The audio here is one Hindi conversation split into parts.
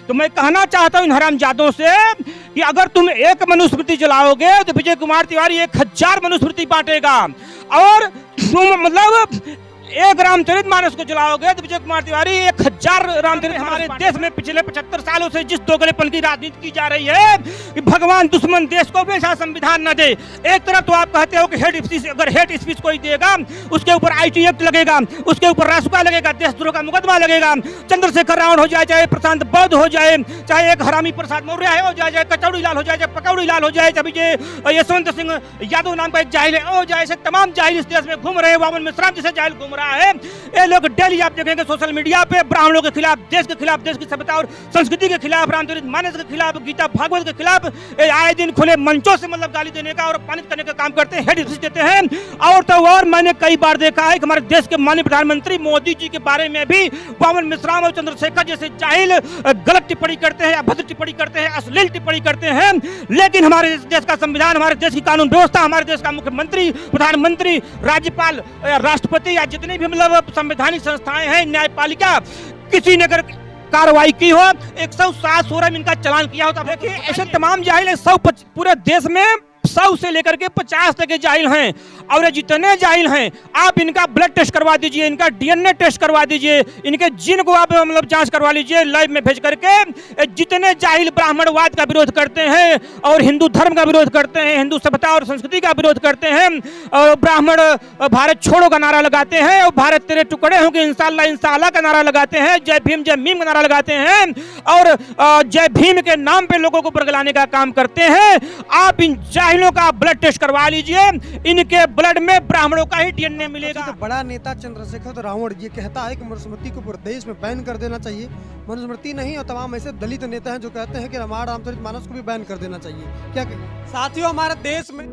तो मैं कहना चाहता हूं इन हरामजादों से कि अगर तुम एक मनुस्मृति जलाओगे तो विजय कुमार तिवारी 1000 मनुस्मृति बांटेगा, और तुम मतलब एक रामचरितमानस को जलाओगे तो विजय कुमार तिवारी 1000 रामचरित। हमारे देश में पिछले 75 सालों से जिस दोगलेपन की राजनीति की जा रही है कि भगवान दुश्मन देश को वैसा संविधान न दे। एक तरफ तो आप कहते हो कि अगर हेट स्पीच कोई देगा उसके ऊपर IT एक्ट लगेगा, उसके ऊपर रासुका लगेगा, देशद्रोह का मुकदमा लगेगा। चंद्रशेखर रावण हो जाए, चाहे प्रशांत बौद्ध हो जाए, चाहे एक हरामी प्रसाद मौर्य हो जाए, चाहे कचौड़ी लाल हो जाए, चाहे पकौड़ी लाल हो जाए, चाहे यशवंत सिंह यादव नाम का एक जाहिल है हो जाए, ऐसे तमाम जाहिल इस देश में घूम रहे हैं। वामन मिश्रा जैसे जाहिल घूम रहा है। ये लोग डेली आप देखेंगे सोशल मीडिया पे ब्राह्मणों के खिलाफ, देश के खिलाफ, देश की सभ्यता और संस्कृति के खिलाफ, रामचरितमानस के खिलाफ, गीता भागवत के खिलाफ आए दिन खुले मंचों से मतलब गाली देने का और अपमानित करने का काम करते हैं, हेड स्पीच देते हैं। और तो और मैंने कई बार देखा है कि हमारे देश के माननीय प्रधानमंत्री मोदी जी के बारे में भी वामन मिश्रा और चंद्रशेखर जैसे जाहिल गलत टिप्पणी करते हैं, अभद्र टिप्पणी करते हैं, अश्लील टिप्पणी करते हैं। लेकिन हमारे देश का संविधान, हमारे देश की कानून व्यवस्था, हमारे देश का मुख्यमंत्री, प्रधानमंत्री, राज्यपाल, राष्ट्रपति या जितने भी मतलब संवैधानिक संस्थाएं हैं, न्यायपालिका, किसी ने अगर कार्रवाई की हो 107 में इनका चालान किया होता। देखिए ऐसे तमाम जाहिल 100 पूरे देश में 100 से लेकर के 50 तक के जाहिल हैं, और ये जितने जाहिल हैं आप इनका ब्लड टेस्ट करवा दीजिए, इनका DNA टेस्ट करवा दीजिए, इनके जीन को आप मतलब जांच करवा लीजिए लाइव में भेज करके। जितने जाहिल ब्राह्मणवाद का विरोध करते हैं और हिंदू धर्म का विरोध करते हैं, हिंदू सभ्यता और संस्कृति का विरोध करते हैं, और ब्राह्मण भारत छोड़ो का नारा लगाते हैं, और भारत तेरे टुकड़े होंगे इंशाअल्लाह इंशाअल्लाह का नारा लगाते हैं, जय भीम का नारा लगाते हैं, और जय भीम के नाम पे लोगों को बरगलाने का काम करते हैं। आप इन जाहिलों का ब्लड टेस्ट करवा लीजिए, इनके ब्लड में ब्राह्मणों का ही DNA मिलेगा। तो बड़ा नेता चंद्रशेखर रावण ये कहता है कि मनुस्मृति को पूरे देश में बैन कर देना चाहिए। मनुस्मृति नहीं और तमाम ऐसे दलित नेता हैं जो कहते हैं कि हमारा रामचरितमानस को भी बैन कर देना चाहिए। क्या साथियों, हमारे देश में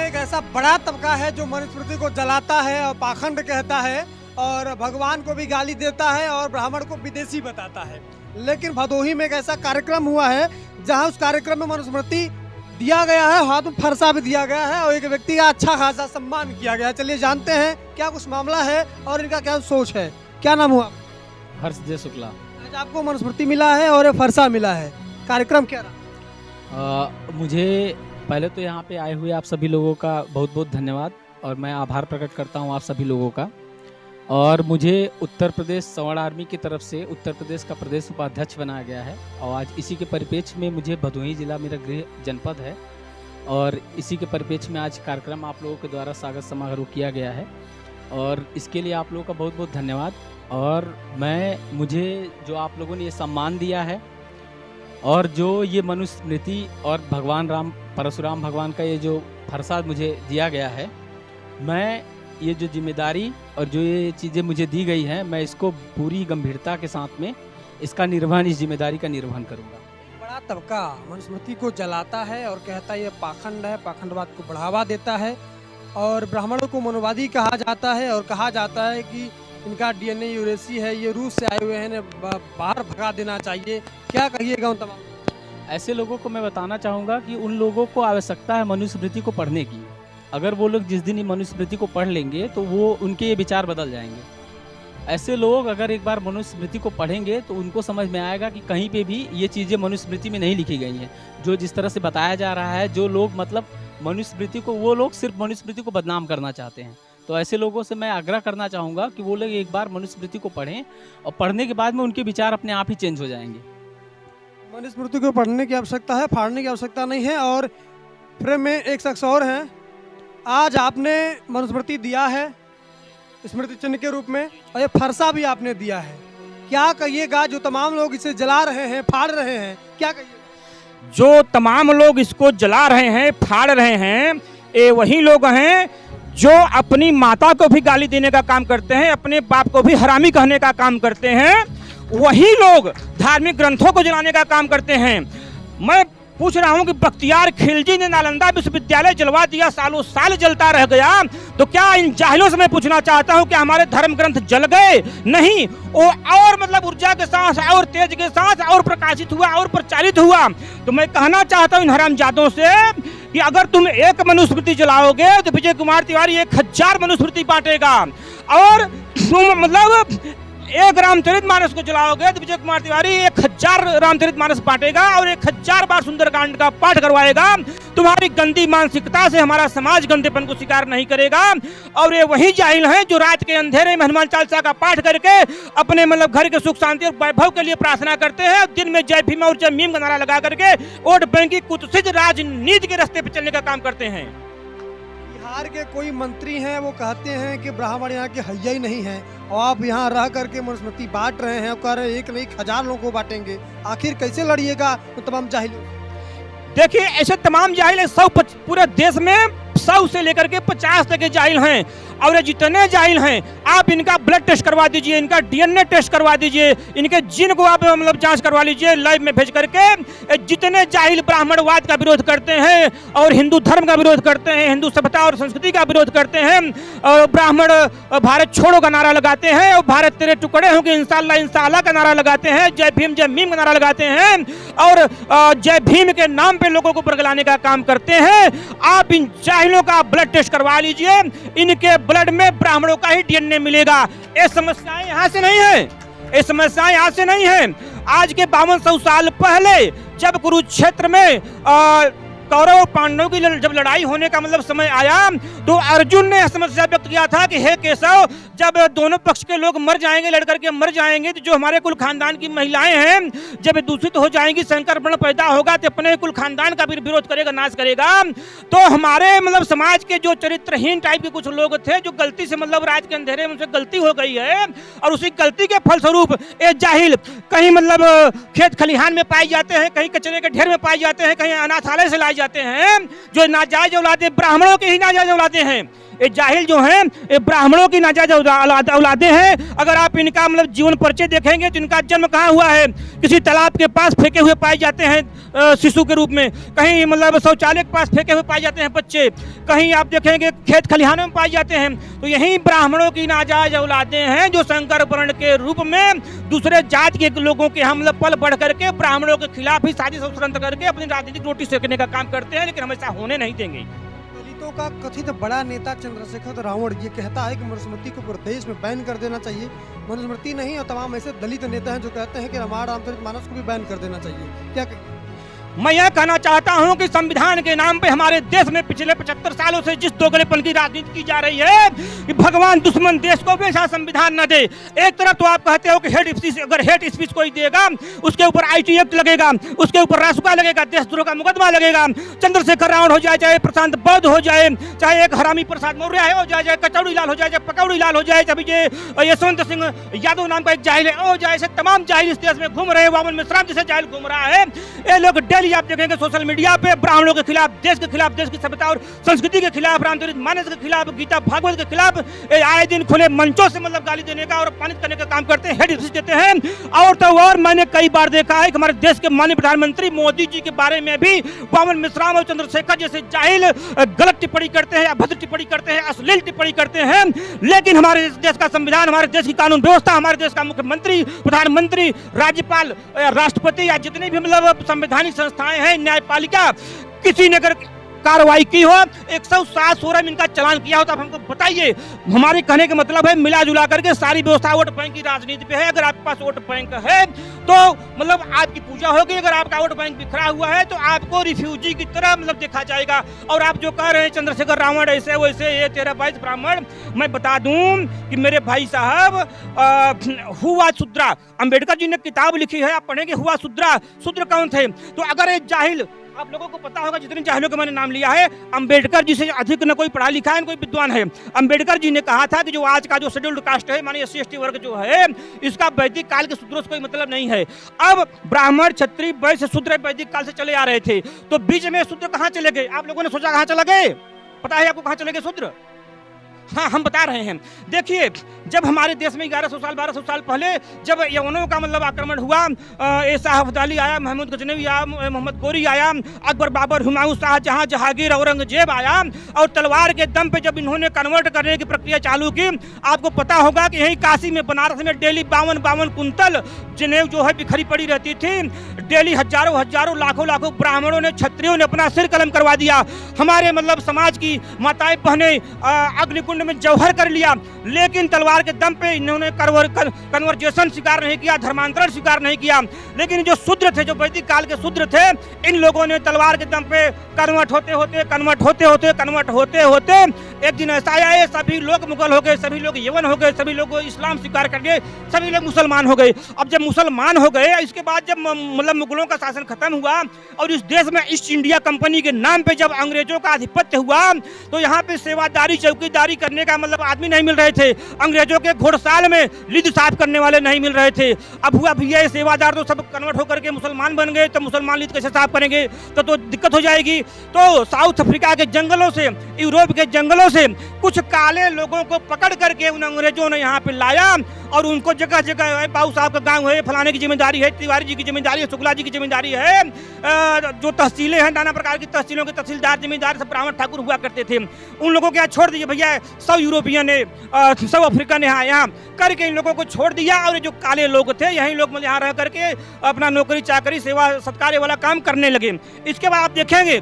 एक ऐसा बड़ा तबका है जो मनुस्मृति को जलाता है और पाखंड कहता है और भगवान को भी गाली देता है और ब्राह्मण को विदेशी बताता है। लेकिन भदोही में एक ऐसा कार्यक्रम हुआ है जहां उस कार्यक्रम में मनुस्मृति दिया गया है, हाथ में फरसा भी दिया गया है और एक व्यक्ति का अच्छा खासा सम्मान किया गया है। चलिए जानते हैं क्या कुछ मामला है और इनका क्या सोच है। क्या नाम हुआ? हर्षदेव शुक्ला। आज आपको मनुस्मृति मिला है और फरसा मिला है, कार्यक्रम क्या रहा? मुझे पहले तो यहाँ पे आए हुए आप सभी लोगों का बहुत बहुत धन्यवाद और मैं आभार प्रकट करता हूँ आप सभी लोगों का। और मुझे उत्तर प्रदेश सवर्ण आर्मी की तरफ से उत्तर प्रदेश का प्रदेश उपाध्यक्ष बनाया गया है और आज इसी के परिप्रेक्ष्य में मुझे भदोही जिला मेरा गृह जनपद है और इसी के परिप्रेक्ष्य में आज कार्यक्रम आप लोगों के द्वारा स्वागत समारोह किया गया है और इसके लिए आप लोगों का बहुत बहुत धन्यवाद। और मुझे जो आप लोगों ने ये सम्मान दिया है और जो ये मनुस्मृति और भगवान राम परशुराम भगवान का ये जो फरसा मुझे दिया गया है, मैं ये जो जिम्मेदारी और जो ये चीज़ें मुझे दी गई हैं, मैं इसको पूरी गंभीरता के साथ में इसका निर्वहन, इस जिम्मेदारी का निर्वहन करूँगा। बड़ा तबका मनुस्मृति को जलाता है और कहता है ये पाखंड है, पाखंडवाद को बढ़ावा देता है और ब्राह्मणों को मनोवादी कहा जाता है और कहा जाता है कि इनका DNA यूरेसी है, ये रूस से आए हुए हैं, बाहर भगा देना चाहिए। क्या कहिएगा उन तमाम? ऐसे लोगों को मैं बताना चाहूँगा कि उन लोगों को आवश्यकता है मनुस्मृति को पढ़ने की। अगर वो लोग जिस दिन ये मनुस्मृति को पढ़ लेंगे तो वो उनके ये विचार बदल जाएंगे। ऐसे लोग अगर एक बार मनुस्मृति को पढ़ेंगे तो उनको समझ में आएगा कि कहीं पे भी ये चीज़ें मनुस्मृति में नहीं लिखी गई हैं। जो जिस तरह से बताया जा रहा है, जो लोग मतलब मनुस्मृति को, वो लोग सिर्फ मनुस्मृति को बदनाम करना चाहते हैं। तो ऐसे लोगों से मैं आग्रह करना चाहूँगा कि वो लोग एक बार मनुस्मृति को पढ़ें और पढ़ने के बाद में उनके विचार अपने आप ही चेंज हो जाएंगे। मनुस्मृति को पढ़ने की आवश्यकता है, फाड़ने की आवश्यकता नहीं है। और फ्रेम में एक शख्स और हैं। आज आपने मनुस्मृति दिया है स्मृति चिन्ह के रूप में और ये फरसा भी आपने दिया है। क्या कहिएगा जो तमाम लोग इसे जला रहे हैं, फाड़ रहे हैं, क्या कहिएगा? जो तमाम लोग इसको जला रहे हैं, फाड़ रहे हैं, ये वही लोग हैं जो अपनी माता को भी गाली देने का काम करते हैं, अपने बाप को भी हरामी कहने का काम करते हैं। वही लोग धार्मिक ग्रंथों को जलाने का काम करते हैं। मैं पूछ रहा हूं कि बख्तियार खिलजी ने नालंदा विश्वविद्यालय जलवा दिया, सालों साल जलता रह गया, तो क्या इन जाहिलों से मैं पूछना चाहता हूं कि हमारे धर्म ग्रंथ जल गए? नहीं, वो और मतलब ऊर्जा के साथ और तेज के साथ और प्रकाशित हुआ और प्रचारित हुआ। तो मैं कहना चाहता हूं इन हरामजादों से कि अगर तुम एक मनुस्मृति जलाओगे तो विजय कुमार तिवारी 1000 मनुस्मृति बांटेगा, और तुम मतलब एक रामचरितमानस को जलाओगे तो विजय कुमार तिवारी 1000 रामचरितमानस बांटेगा और 1000 बार सुंदरकांड का पाठ करवाएगा। तुम्हारी गंदी मानसिकता से हमारा समाज गंदेपन को स्वीकार नहीं करेगा। और ये वही जाहिल हैं जो रात के अंधेरे में हनुमान चालीसा का पाठ करके अपने मतलब घर के सुख शांति और वैभव के लिए प्रार्थना करते हैं, दिन में जय भीम और जय मीम का नारा लगा करके वोट बैंक की कुत्सित राजनीति के रास्ते पर चलने का काम करते हैं। बिहार के कोई मंत्री हैं, वो कहते हैं कि ब्राह्मण यहाँ के हैया ही नहीं है, और आप यहाँ रह करके मनुस्मृति बांट रहे हैं और कह रहे हैं एक नहीं 1000 लोगों को बांटेंगे। आखिर कैसे लड़िएगा तो तमाम जाहिल? देखिए, ऐसे तमाम जाहिल 100 पूरे देश में 100 से लेकर के 50 तक के जाहिल हैं, और ये जितने जाहिल हैं आप इनका ब्लड टेस्ट करवा दीजिए, इनका डीएनए टेस्ट करवा दीजिए, इनके जीन को आप मतलब जांच करवा लीजिए लैब में भेज करके। जितने जाहिल ब्राह्मणवाद का विरोध करते हैं और हिंदू धर्म का विरोध करते हैं, हिंदू सभ्यता और संस्कृति का विरोध करते हैं, और ब्राह्मण भारत छोड़ो का नारा लगाते हैं, और भारत तेरे टुकड़े होंगे इंशाअल्लाह इंशाअल्लाह का नारा लगाते हैं, जय भीम जय मीम का नारा लगाते हैं, और जय भीम के नाम पे लोगों को बरगलाने का काम करते हैं। आप इन जाहिलों का ब्लड टेस्ट करवा लीजिए, इनके ब्लड में ब्राह्मणों का ही डीएनए मिलेगा। ये समस्याएं यहाँ से नहीं है, ये समस्याएं यहाँ से नहीं है। आज के 5200 साल पहले जब कुरुक्षेत्र में कौरव और पांडवों की जब लड़ाई होने का मतलब समय आया, तो अर्जुन ने समस्या व्यक्त किया था कि हे केशव, जब दोनों पक्ष के लोग मर जाएंगे, लड़ करके मर जाएंगे, तो जो हमारे कुल खानदान की महिलाएं हैं जब दूषित हो जाएंगी, संकर वर्ण पैदा होगा, तो अपने कुल खानदान का भी विरोध करेगा, नाश करेगा। तो हमारे मतलब समाज के जो चरित्रहीन टाइप के कुछ लोग थे, जो गलती से मतलब रात के अंधेरे में उनसे गलती हो गई है, और उसी गलती के फलस्वरूप ये जाहिल कहीं मतलब खेत खलिहान में पाए जाते हैं, कहीं कचरे के ढेर में पाए जाते हैं, कहीं अनाथालय से लाए जाते हैं, जो नाजायज औलादे ब्राह्मणों के ही नाजायज औलादे हैं। ये जाहिल जो हैं ये ब्राह्मणों की नाजायज औलादे हैं। अगर आप इनका मतलब जीवन परिचय देखेंगे तो इनका जन्म कहाँ हुआ है? किसी तालाब के पास फेंके हुए पाए जाते हैं शिशु के रूप में, कहीं मतलब शौचालय के पास फेंके हुए पाए जाते हैं बच्चे, कहीं आप देखेंगे खेत खलिहानों में पाए जाते हैं। तो यही ब्राह्मणों की नाजायज औलादे हैं जो संकर वर्ण के रूप में दूसरे जात के लोगों के हम मतलब पल बढ़ करके ब्राह्मणों के खिलाफ ही साजिश और षड्यंत्र करके अपनी राजनीतिक रोटी सेकने का काम करते हैं, लेकिन हमेशा होने नहीं देंगे। दलितों का कथित बड़ा नेता चंद्रशेखर रावण ये कहता है कि मनुस्मृति को पूरे देश में बैन कर देना चाहिए। मनुस्मृति नहीं और तमाम ऐसे दलित नेता हैं जो कहते हैं कि रामायण रामचरितमानस को भी बैन कर देना चाहिए। क्या मैं यह कहना चाहता हूं कि संविधान के नाम पे हमारे देश में पिछले 75 सालों से जिस दोगलेपन की राजनीति की जा रही है कि भगवान दुश्मन देश को वैसा संविधान न दे। एक तरफ तो आप कहते हो कि हेट स्पीच कोई देगा उसके ऊपर आईटी एक्ट लगेगा, उसके ऊपर रासुका लगेगा, देशद्रोह का मुकदमा लगेगा। चंद्रशेखर रावण हो जाए, चाहे प्रशांत बौद्ध हो जाए, चाहे एक हरामी प्रसाद मौर्य हो जाए, चाहे कचौड़ी लाल हो जाए, चाहे पकौड़ी लाल हो जाए, चाहे यशवंत सिंह यादव नाम का एक जाहिल है हो जाए, ऐसे तमाम जाहिल इस देश में घूम रहे हैं। वामन मिश्रा जैसे जाहिल घूम रहा है। ये लोग डेली आप देखेंगे सोशल मीडिया पे ब्राह्मणों के खिलाफ, देश के खिलाफ, देश की सभ्यता और संस्कृति के खिलाफ, रामचरितमानस के खिलाफ, गीता भागवत के खिलाफ आए दिन खुले मंचों से मतलब गाली देने का और अपमानित करने का काम करते हैं, हेड स्पीच देते हैं। और तो और मैंने कई बार देखा है कि हमारे देश के माननीय प्रधानमंत्री मोदी जी के बारे में भी वामन मिश्रा और चंद्रशेखर जैसे जाहिल गलत टिप्पणी करते हैं, अभद्र टिप्पणी करते हैं, अश्लील टिप्पणी करते हैं। लेकिन हमारे देश का संविधान, हमारे देश की कानून व्यवस्था, हमारे देश का मुख्यमंत्री, प्रधानमंत्री, राज्यपाल, राष्ट्रपति या जितने भी मतलब संवैधानिक संस्थाएं हैं, न्यायपालिका, किसी ने अगर कार्रवाई की हो, 107 में इनका चालान किया हो तो आप हमको बताइए। हमारे कहने का मतलब है मिला जुला करके सारी व्यवस्था वोट बैंक की राजनीति पे है। अगर आपके पास वोट बैंक है तो मतलब आपकी पूजा होगी, अगर आपका वोट बैंक बिखरा हुआ है तो आपको रिफ्यूजी की तरह मतलब देखा जाएगा। और आप जो कह रहे हैं चंद्रशेखर रावण ऐसे वैसे, ये 13-22 ब्राह्मण, मैं बता दूं कि मेरे भाई साहब हुआ शूद्रा, अंबेडकर जी ने किताब लिखी है, आप पढ़ेंगे हुआ शूद्रा, शूद्र कौन थे। तो अगर एक जाहिल, आप लोगों को पता होगा जितने जाहिलों का मैंने नाम लिया है, अंबेडकर जी से अधिक न कोई पढ़ा लिखा है न कोई विद्वान है। अंबेडकर जी ने कहा था कि जो आज का जो शेड्यूल्ड कास्ट है, माने SC ST वर्ग जो है, इसका वैदिक काल के शूद्रों से कोई मतलब नहीं है। अब ब्राह्मण, क्षत्रिय, वैश्य, शूद्र वैदिक काल से चले आ रहे थे, तो बीच में शूद्र कहाँ चले गए? आप लोगों ने सोचा कहाँ चले गए? पता है आपको कहाँ चले गए शूद्र? हाँ, हम बता रहे हैं। देखिए, जब हमारे देश में 1100 साल 1200 साल पहले जब यवनों का मतलब आक्रमण हुआ, शाह अली आया, महमूद गजनवी आया, मोहम्मद गोरी आया, अकबर, बाबर, हुमायूं, शाहजहां, जहांगीर, औरंगजेब आया और तलवार के दम पे जब इन्होंने कन्वर्ट करने की प्रक्रिया चालू की, आपको पता होगा कि यही काशी में, बनारस में डेली 52 कुंतल जनेऊ जो है बिखरी पड़ी रहती थी। डेली हजारों लाखों ब्राह्मणों ने, क्षत्रियों ने अपना सिर कलम करवा दिया। हमारे मतलब समाज की माताएं बहनें अग्निकुंड में जौहर कर लिया, लेकिन तलवार के दम पे इन्होंने कन्वर्जेशन स्वीकार नहीं किया, धर्मांतरण स्वीकार नहीं किया। लेकिन जो शूद्र थे, जो वैदिक काल के शूद्र थे, इन लोगों ने तलवार के दम पे कन्वर्ट होते होते एक दिन ऐसा आया है, सभी लोग मुगल हो गए, सभी लोग यवन हो गए, सभी लोग इस्लाम स्वीकार कर लिए, सभी लोग मुसलमान हो गए। अब जब मुसलमान हो गए, इसके बाद जब मतलब मुगलों का शासन खत्म हुआ और इस देश में ईस्ट इंडिया कंपनी के नाम पे जब अंग्रेजों का आधिपत्य हुआ, तो यहाँ पे सेवादारी, चौकीदारी करने का मतलब आदमी नहीं मिल रहे थे। अंग्रेजों के घोड़साल में लिद साफ करने वाले नहीं मिल रहे थे। अब हुआ भैया, सेवादार तो सब कन्वर्ट होकर के मुसलमान बन गए, तो मुसलमान लिद कैसे साफ करेंगे, तो दिक्कत हो जाएगी। तो साउथ अफ्रीका के जंगलों से, यूरोप के जंगलों से कुछ काले लोगों को पकड़ करके उन अंग्रेजों ने यहाँ पे लाया और उनको जगह जगह, बाबू साहब का गांव है, फलाने की जिम्मेदारी है, तिवारी जी की जिम्मेदारी है, शुक्ला जी की जिम्मेदारी है, जो तहसीलें हैं, नाना प्रकार की तहसीलों के तहसीलदार, जिम्मेदार सब ब्राह्मण ठाकुर हुआ करते थे, उन लोगों के यहाँ छोड़ दिए भैया। सब यूरोपियन ने, सब अफ्रीकन ने यहाँ करके इन लोगों को छोड़ दिया और जो काले लोग थे, यही लोग मतलब यहाँ रह करके अपना नौकरी चाकरी, सेवा सत्कार वाला काम करने लगे। इसके बाद आप देखेंगे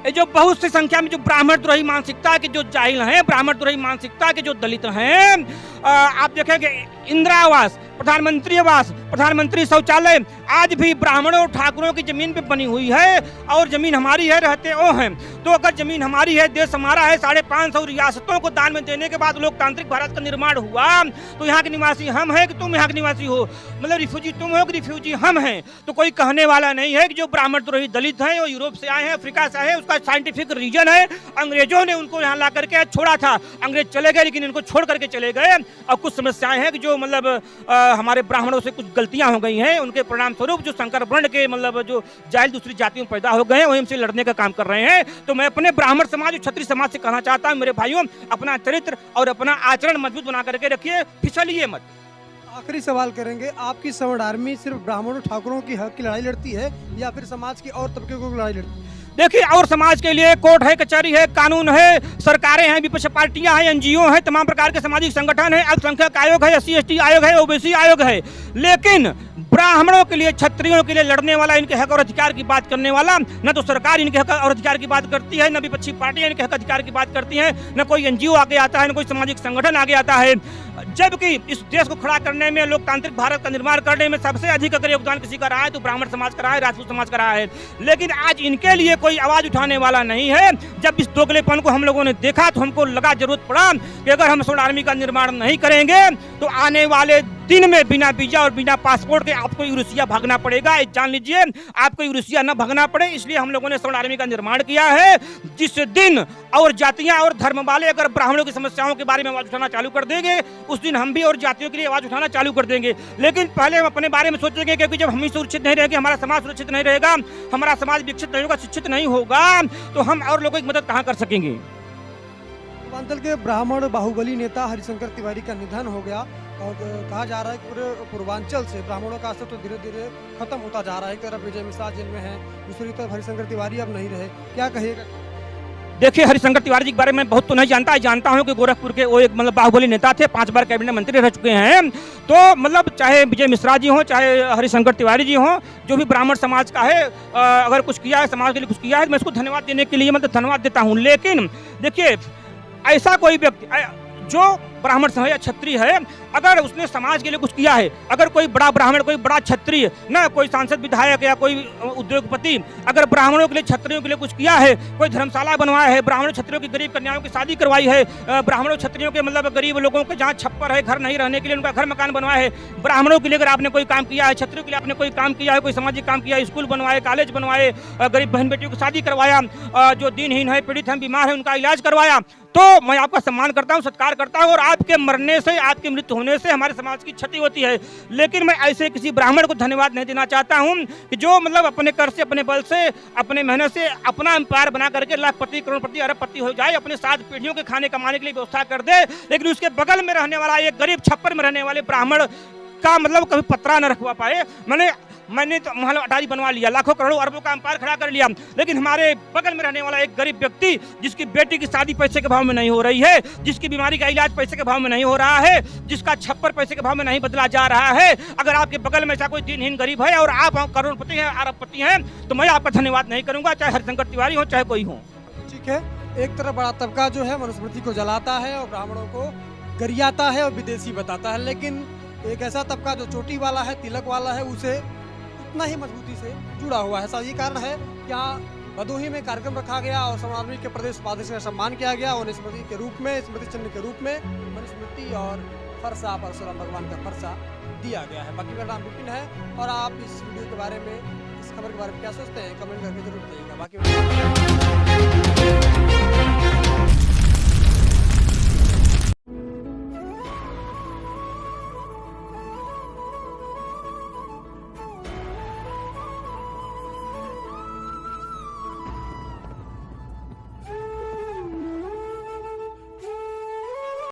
जो बहुत सी संख्या में जो ब्राह्मण द्रोही मानसिकता के जो जाहिल हैं, ब्राह्मण द्रोही मानसिकता के जो दलित हैं, आप देखेंगे इंदिरा आवास, प्रधानमंत्री आवास, प्रधानमंत्री शौचालय आज भी ब्राह्मणों और ठाकुरों की जमीन पे बनी हुई है और जमीन हमारी है, रहते ओ हैं। तो अगर जमीन हमारी है, देश हमारा है, 550 रियासतों को दान में देने के बाद लोकतांत्रिक भारत का निर्माण हुआ, तो यहाँ के निवासी हम हैं कि तुम यहाँ के निवासी हो, मतलब रिफ्यूजी तुम हो कि रिफ्यूजी हम हैं। तो कोई कहने वाला नहीं है कि जो ब्राह्मण द्रोही दलित हैं, वो यूरोप से आए हैं, अफ्रीका से आए हैं, उसका साइंटिफिक रीजन है अंग्रेजों ने उनको यहाँ ला करके छोड़ा था। अंग्रेज चले गए, लेकिन इनको छोड़ करके चले गए। और कुछ समस्याएं हैं कि जो मतलब हमारे ब्राह्मणों से कुछ गलतियां हो गई हैं, उनके परिणाम स्वरूप जो संकर वर्ण के मतलब जो जाहिल दूसरी जातियों में पैदा हो गए हैं, वही हमसे लड़ने का काम कर रहे हैं। तो मैं अपने ब्राह्मण समाज और क्षत्रिय समाज से कहना चाहता हूं, मेरे भाइयों, अपना चरित्र और अपना आचरण मजबूत बना करके रखिए, फिसलिए मत। आखिरी सवाल करेंगे, आपकी सवर्ण आर्मी सिर्फ ब्राह्मणों ठाकुरों की हक की लड़ाई लड़ती है या फिर समाज की और तबके को लड़ाई लड़ती है? देखिए, और समाज के लिए कोर्ट है, कचहरी है, कानून है, सरकारें हैं, विपक्ष पार्टियां हैं, एनजीओ हैं, तमाम प्रकार के सामाजिक संगठन है, अल्पसंख्यक आयोग है, SC ST आयोग है, ओबीसी आयोग है। लेकिन ब्राह्मणों के लिए, क्षत्रियों के लिए लड़ने वाला, इनके हक और अधिकार की बात करने वाला, न तो सरकार इनके हक और अधिकार की बात करती है, न विपक्षी पार्टियां इनके हक अधिकार की बात करती हैं, न कोई एनजीओ आगे आता है, न कोई सामाजिक संगठन आगे आता है। जबकि इस देश को खड़ा करने में, लोकतांत्रिक भारत का निर्माण करने में सबसे अधिक अगर योगदान किसी का रहा है तो ब्राह्मण समाज का रहा है, राजपूत समाज का रहा है। लेकिन आज इनके लिए कोई आवाज उठाने वाला नहीं है। जब इस दोगलेपन को हम लोगों ने देखा तो हमको लगा, जरूरत पड़ा कि अगर हम स्वर्ण आर्मी का निर्माण नहीं करेंगे तो आने वाले दिन में बिना वीजा और बिना पासपोर्ट के आपको यूरोसिया भागना पड़ेगा। जान लीजिए, आपको यूरोसिया न भागना पड़े, इसलिए हम लोगों ने स्वर्ण आर्मी का निर्माण किया है। जिस दिन और जातियां और धर्म वाले अगर ब्राह्मणों की समस्याओं के बारे में आवाज उठाना चालू कर देंगे, उस दिन हम भी और जातियों के लिए आवाज उठाना चालू कर देंगे। लेकिन पहले हम अपने बारे में सोचेंगे, क्योंकि जब हम ही सुरक्षित नहीं रहेंगे, हमारा समाज सुरक्षित नहीं रहेगा, हमारा समाज विकसित नहीं होगा, शिक्षित नहीं होगा, तो हम और लोगों की मदद कहाँ कर सकेंगे। पूर्वांचल के ब्राह्मण बाहुबली नेता हरिशंकर तिवारी का निधन हो गया और कहा जा रहा है कि पूरे पूर्वांचल से ब्राह्मणों का अस्तित्व धीरे धीरे खत्म होता जा रहा है। एक तरफ विजय मिश्रा जेल में है, दूसरी तरफ हरिशंकर तिवारी अब नहीं रहे, क्या कहिएगा? देखिए, हरिशंकर तिवारी जी के बारे में बहुत तो नहीं जानता हूं कि गोरखपुर के वो एक मतलब बाहुबली नेता थे, 5 बार कैबिनेट मंत्री रह चुके हैं। तो मतलब चाहे विजय मिश्रा जी हों, चाहे हरिशंकर तिवारी जी हों, जो भी ब्राह्मण समाज का है, अगर कुछ किया है, समाज के लिए कुछ किया है, मैं उसको धन्यवाद देने के लिए मतलब धन्यवाद देता हूँ। लेकिन देखिए, ऐसा कोई व्यक्ति जो ब्राह्मण है या क्षत्रिय है, अगर उसने समाज के लिए कुछ किया है, अगर कोई बड़ा ब्राह्मण, कोई बड़ा क्षत्रिय, ना कोई सांसद विधायक या कोई उद्योगपति अगर ब्राह्मणों के लिए, क्षत्रियों के लिए कुछ किया है, कोई धर्मशाला बनवाया है, ब्राह्मणों क्षत्रियों की गरीब कन्याओं की शादी करवाई है, ब्राह्मणों क्षत्रियों के मतलब गरीब लोगों के जहाँ छप्पर है, घर नहीं रहने के लिए उनका घर मकान बनवाया है, ब्राह्मणों के लिए अगर आपने कोई काम किया है, क्षत्रियों के लिए आपने कोई काम किया है, कोई सामाजिक काम किया है, स्कूल बनवाए, कॉलेज बनवाए, गरीब बहन बेटियों की शादी करवाया, जो दीनहीन है, पीड़ित हैं, बीमार है, उनका इलाज करवाया, तो मैं आपका सम्मान करता हूं, सत्कार करता हूं। और आप आपके मरने से, आपकी मृत्यु होने से हमारे समाज की क्षति होती है। लेकिन मैं ऐसे किसी ब्राह्मण को धन्यवाद नहीं देना चाहता हूं कि जो मतलब अपने कर से, अपने बल से, अपने मेहनत से अपना एम्पायर बना करके लाखपति, करोड़पति, अरबपति हो जाए, अपने 7 पीढ़ियों के खाने कमाने के लिए व्यवस्था कर दे, लेकिन उसके बगल में रहने वाला एक गरीब छप्पर में रहने वाले ब्राह्मण का मतलब कभी पत्रा न रखवा पाए। मैंने तो महल अटारी बनवा लिया, लाखों करोड़ों अरबों का एम्पायर खड़ा कर लिया, लेकिन हमारे बगल में रहने वाला एक गरीब व्यक्ति, जिसकी बेटी की शादी पैसे के भाव में नहीं हो रही है, जिसकी बीमारी का इलाज पैसे के भाव में नहीं हो रहा है, जिसका छप्पर पैसे के भाव में नहीं बदला जा रहा है, अगर आपके बगल में ऐसा कोई दिनहीन गरीब है और आप करोड़पति हैं, अरबपति हैं, तो मैं आपका धन्यवाद नहीं करूंगा, चाहे हरिशंकर तिवारी हो, चाहे कोई हो। ठीक है, एक तरफ बड़ा तबका जो है मनुस्मृति को जलाता है और ब्राह्मणों को गरियाता है और विदेशी बताता है, लेकिन एक ऐसा तबका जो चोटी वाला है, तिलक वाला है, उसे उतना ही मजबूती से जुड़ा हुआ है। यही कारण है कि यहाँ भदोही में कार्यक्रम रखा गया और सवर्ण आर्मी के प्रदेश उपाध्यक्ष का सम्मान किया गया और स्मृति के रूप में, स्मृति चिन्ह के रूप में मनुस्मृति और फरसा, परशुराम भगवान का फरसा दिया गया है। बाकी मेरा नाम विपिन है और आप इस वीडियो के बारे में, इस खबर के बारे में क्या सोचते हैं, कमेंट करके जरूर बताइएगा। बाकी